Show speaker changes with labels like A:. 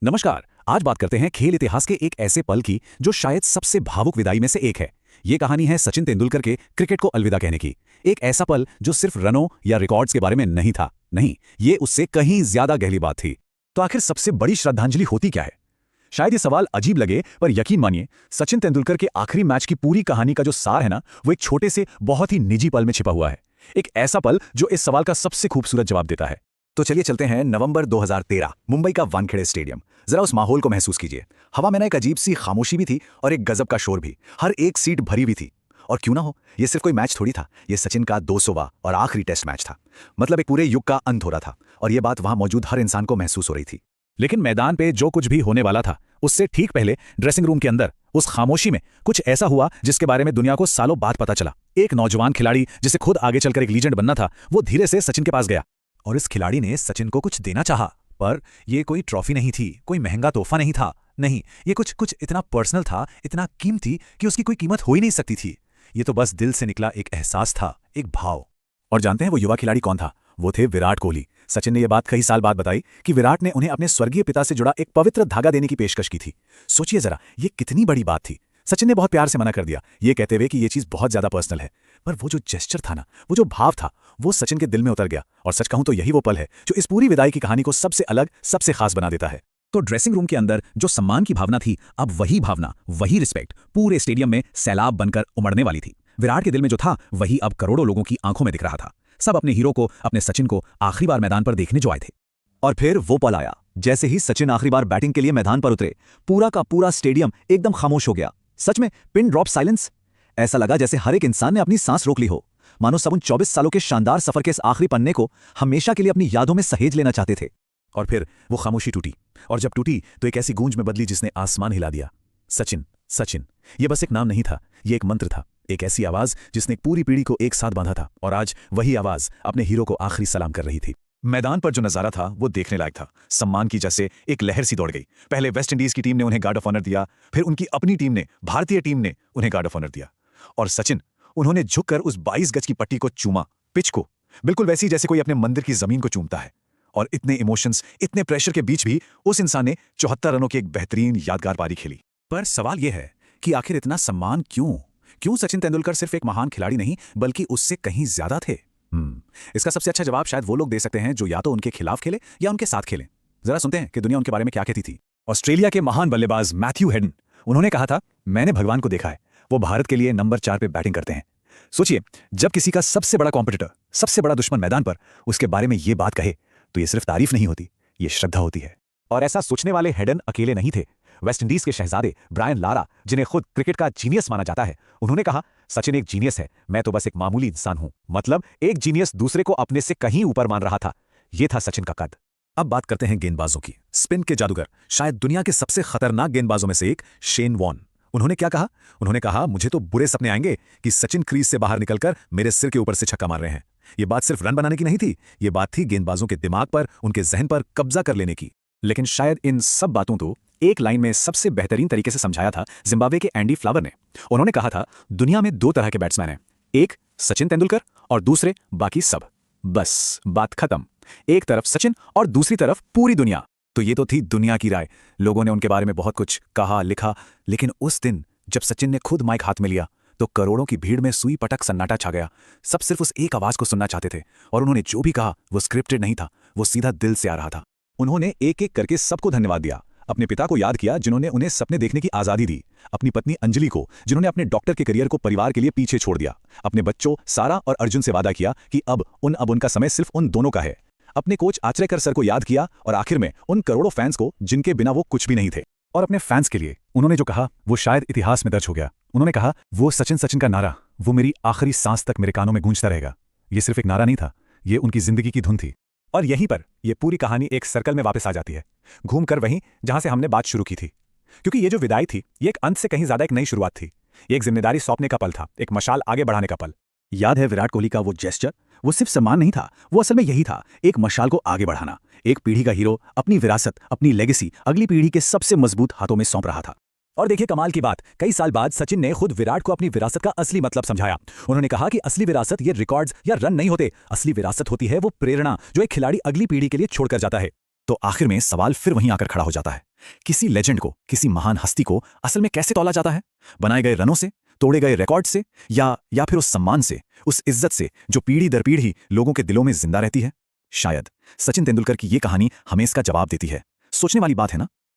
A: नमस्कार। आज बात करते हैं खेल इतिहास के एक ऐसे पल की जो शायद सबसे भावुक विदाई में से एक है। ये कहानी है सचिन तेंदुलकर के क्रिकेट को अलविदा कहने की। एक ऐसा पल जो सिर्फ रनों या रिकॉर्ड्स के बारे में नहीं था। नहीं, ये उससे कहीं ज्यादा गहरी बात थी। तो आखिर सबसे बड़ी श्रद्धांजलि होती क्या है? शायद ये सवाल अजीब लगे, पर यकीन मानिए, सचिन तेंदुलकर के आखिरी मैच की पूरी कहानी का जो सार है ना, वो एक छोटे से बहुत ही निजी पल में छिपा हुआ है। एक ऐसा पल जो इस सवाल का सबसे खूबसूरत जवाब देता है। तो चलिए चलते हैं नवंबर 2013, मुंबई का वानखेड़े स्टेडियम। जरा उस माहौल को महसूस कीजिए। हवा में ना एक अजीब सी खामोशी भी थी और एक गजब का शोर भी। हर एक सीट भरी हुई थी। और क्यों ना हो, ये सिर्फ कोई मैच थोड़ी था, ये सचिन का 200वां और आखिरी टेस्ट मैच था। मतलब एक पूरे युग का अंत हो रहा था, और ये बात वहां मौजूद हर इंसान को महसूस हो रही थी। लेकिन मैदान पे जो कुछ भी होने वाला था, उससे ठीक पहले ड्रेसिंग रूम के अंदर उस खामोशी में कुछ ऐसा हुआ जिसके बारे में दुनिया को सालों बाद पता चला। एक नौजवान खिलाड़ी जिसे खुद आगे चलकर एक लीजेंड बनना था, वो धीरे से सचिन के पास गया और इस खिलाड़ी ने सचिन को कुछ देना चाहा। पर यह कोई ट्रॉफी नहीं थी, कोई महंगा तोहफा नहीं था। नहीं, ये कुछ इतना पर्सनल था, इतना कीमती कि उसकी कोई कीमत हो ही नहीं सकती थी। ये तो बस दिल से निकला एक एहसास था, एक भाव। और जानते हैं वो युवा खिलाड़ी कौन था? वो थे विराट कोहली। सचिन ने यह बात कई साल बाद बताई कि विराट ने उन्हें अपने स्वर्गीय पिता से जुड़ा एक पवित्र धागा देने की पेशकश की थी। सोचिए जरा, ये कितनी बड़ी बात थी। सचिन ने बहुत प्यार से मना कर दिया, ये कहते हुए कि यह चीज बहुत ज्यादा पर्सनल है। पर वो जो जेस्चर था ना, वो जो भाव था, वो सचिन के दिल में उतर गया। और सच कहूं तो यही वो पल है जो इस पूरी विदाई की कहानी को सबसे अलग, सबसे खास बना देता है। तो ड्रेसिंग रूम के अंदर जो सम्मान की भावना थी, अब वही भावना, वही रिस्पेक्ट पूरे स्टेडियम में सैलाब बनकर उमड़ने वाली थी। विराट के दिल में जो था, वही अब करोड़ों लोगों की आंखों में दिख रहा था। सब अपने हीरो को, अपने सचिन को आखिरी बार मैदान पर देखने जो आए थे। और फिर वो पल आया, जैसे ही सचिन आखिरी बार बैटिंग के लिए मैदान पर उतरे, पूरा का पूरा स्टेडियम एकदम खामोश हो गया। सच में पिन ड्रॉप साइलेंस। ऐसा लगा जैसे हर एक इंसान ने अपनी सांस रोक ली हो, मानो सब उन 24 सालों के शानदार सफर के इस आखिरी पन्ने को हमेशा के लिए अपनी यादों में सहेज लेना चाहते थे। और फिर वो खामोशी टूटी, और जब टूटी तो एक ऐसी गूंज में बदली जिसने आसमान हिला दिया। सचिन, सचिन, ये बस एक नाम नहीं था, ये एक मंत्र था। एक ऐसी आवाज जिसने एक पूरी पीढ़ी को एक साथ बांधा था, और आज वही आवाज अपने हीरो को आखिरी सलाम कर रही थी। मैदान पर जो नजारा था वो देखने लायक था। सम्मान की जैसे एक लहर सी दौड़ गई। पहले वेस्ट इंडीज की टीम ने उन्हें गार्ड ऑफ ऑनर दिया, फिर उनकी अपनी टीम ने, भारतीय टीम ने उन्हें गार्ड ऑफ ऑनर दिया। और सचिन, उन्होंने झुककर उस 22 गज की पट्टी को चूमा, पिच को, बिल्कुल वैसी जैसे कोई अपने मंदिर की जमीन को चूमता है। और इतने इमोशंस, इतने प्रेशर के बीच भी उस इंसान ने 74 रनों की एक बेहतरीन यादगार पारी खेली। पर सवाल यह है कि आखिर इतना सम्मान क्यों? क्यों सचिन तेंदुलकर सिर्फ एक महान खिलाड़ी नहीं, बल्कि उससे कहीं ज्यादा थे? इसका सबसे अच्छा जवाब शायद वो लोग दे सकते हैं जो या तो उनके खिलाफ खेले या उनके साथ खेले। जरा सुनते हैं कि दुनिया उनके बारे में क्या कहती थी। ऑस्ट्रेलिया के महान बल्लेबाज मैथ्यू हेडन, उन्होंने कहा था, मैंने भगवान को देखा है, वो भारत के लिए नंबर 4 पे बैटिंग करते हैं। सोचिए, जब किसी का सबसे बड़ा कॉम्पिटिटर, सबसे बड़ा दुश्मन मैदान पर उसके बारे में ये बात कहे, तो ये सिर्फ तारीफ नहीं होती, ये श्रद्धा होती है। और ऐसा सोचने वाले हेडन अकेले नहीं थे। वेस्ट इंडीज के शहजादे ब्रायन लारा, जिन्हें खुद क्रिकेट का जीनियस माना जाता है, उन्होंने कहा, सचिन एक जीनियस है, मैं तो बस एक मामूली इंसान हूं। मतलब एक जीनियस दूसरे को अपने से कहीं ऊपर मान रहा था। यह था सचिन का कद। अब बात करते हैं गेंदबाजों की। स्पिन के जादूगर, शायद दुनिया के सबसे खतरनाक गेंदबाजों में से एक, शेन वॉर्न। उन्होंने क्या कहा? उन्होंने कहा, मुझे तो बुरे सपने आएंगे कि सचिन क्रीज से बाहर निकलकर मेरे सिर के ऊपर से छक्का मार रहे हैं। यह बात सिर्फ रन बनाने की नहीं थी, यह बात थी गेंदबाजों के दिमाग पर, उनके जहन पर कब्जा कर लेने की। लेकिन शायद इन सब बातों को एक लाइन में सबसे बेहतरीन तरीके से समझाया था जिम्बाब्वे के एंडी फ्लावर ने। उन्होंने कहा था, दुनिया में 2 तरह के बैट्समैन हैं, एक सचिन तेंदुलकर और दूसरे बाकी सब। बस बात खत्म। एक तरफ सचिन और दूसरी तरफ पूरी दुनिया। तो ये तो थी दुनिया की राय। लोगों ने उनके बारे में बहुत कुछ कहा, लिखा, लेकिन उस दिन जब सचिन ने खुद माइक हाथ में लिया, तो करोड़ों की भीड़ में सुई पटक सन्नाटा छा गया। सब सिर्फ उस एक आवाज को सुनना चाहते थे, और उन्होंने जो भी कहा वो स्क्रिप्टेड नहीं था, वो सीधा दिल से आ रहा था। उन्होंने एक एक करके सबको धन्यवाद दिया। अपने पिता को याद किया, जिन्होंने उन्हें सपने देखने की आजादी दी। अपनी पत्नी अंजलि को, जिन्होंने अपने डॉक्टर के करियर को परिवार के लिए पीछे छोड़ दिया। अपने बच्चों सारा और अर्जुन से वादा किया कि अब उनका समय सिर्फ उन दोनों का है। अपने कोच आचरेकर सर को याद किया, और आखिर में उन करोड़ों फैंस को जिनके बिना वो कुछ भी नहीं थे। और अपने फैंस के लिए उन्होंने जो कहा वो शायद इतिहास में दर्ज हो गया। उन्होंने कहा, वो सचिन सचिन का नारा, वो मेरी आखिरी सांस तक मेरे कानों में गूंजता रहेगा। ये सिर्फ एक नारा नहीं था, ये उनकी जिंदगी की धुन थी। और यहीं पर यह पूरी कहानी एक सर्कल में वापस आ जाती है, घूमकर वहीं जहां से हमने बात शुरू की थी। क्योंकि ये जो विदाई थी, ये एक अंत से कहीं ज्यादा एक नई शुरुआत थी। ये एक जिम्मेदारी सौंपने का पल था, एक मशाल आगे बढ़ाने का पल। याद है विराट कोहली का वो जेस्चर? वो सिर्फ सम्मान नहीं था, वो असल में यही था, एक मशाल को आगे बढ़ाना। एक पीढ़ी का हीरो अपनी विरासत, अपनी लेगेसी अगली पीढ़ी के सबसे मजबूत हाथों में सौंप रहा था। और देखिए कमाल की बात, कई साल बाद सचिन ने खुद विराट को अपनी विरासत का असली मतलब समझाया। उन्होंने कहा कि असली विरासत ये रिकॉर्ड्स या रन नहीं होते, असली विरासत होती है वो प्रेरणा जो एक खिलाड़ी अगली पीढ़ी के लिए छोड़कर जाता है। तो आखिर में सवाल फिर वहीं आकर खड़ा हो जाता है,
B: किसी लेजेंड को, किसी महान हस्ती को असल में कैसे तौला जाता है? बनाए गए रनों से, तोड़े गए रिकॉर्ड से, या फिर उस सम्मान से, उस इज्जत से जो पीढ़ी दर पीढ़ी लोगों के दिलों में जिंदा रहती है? शायद सचिन तेंदुलकर की ये कहानी हमें इसका जवाब देती है। सोचने वाली बात है ना?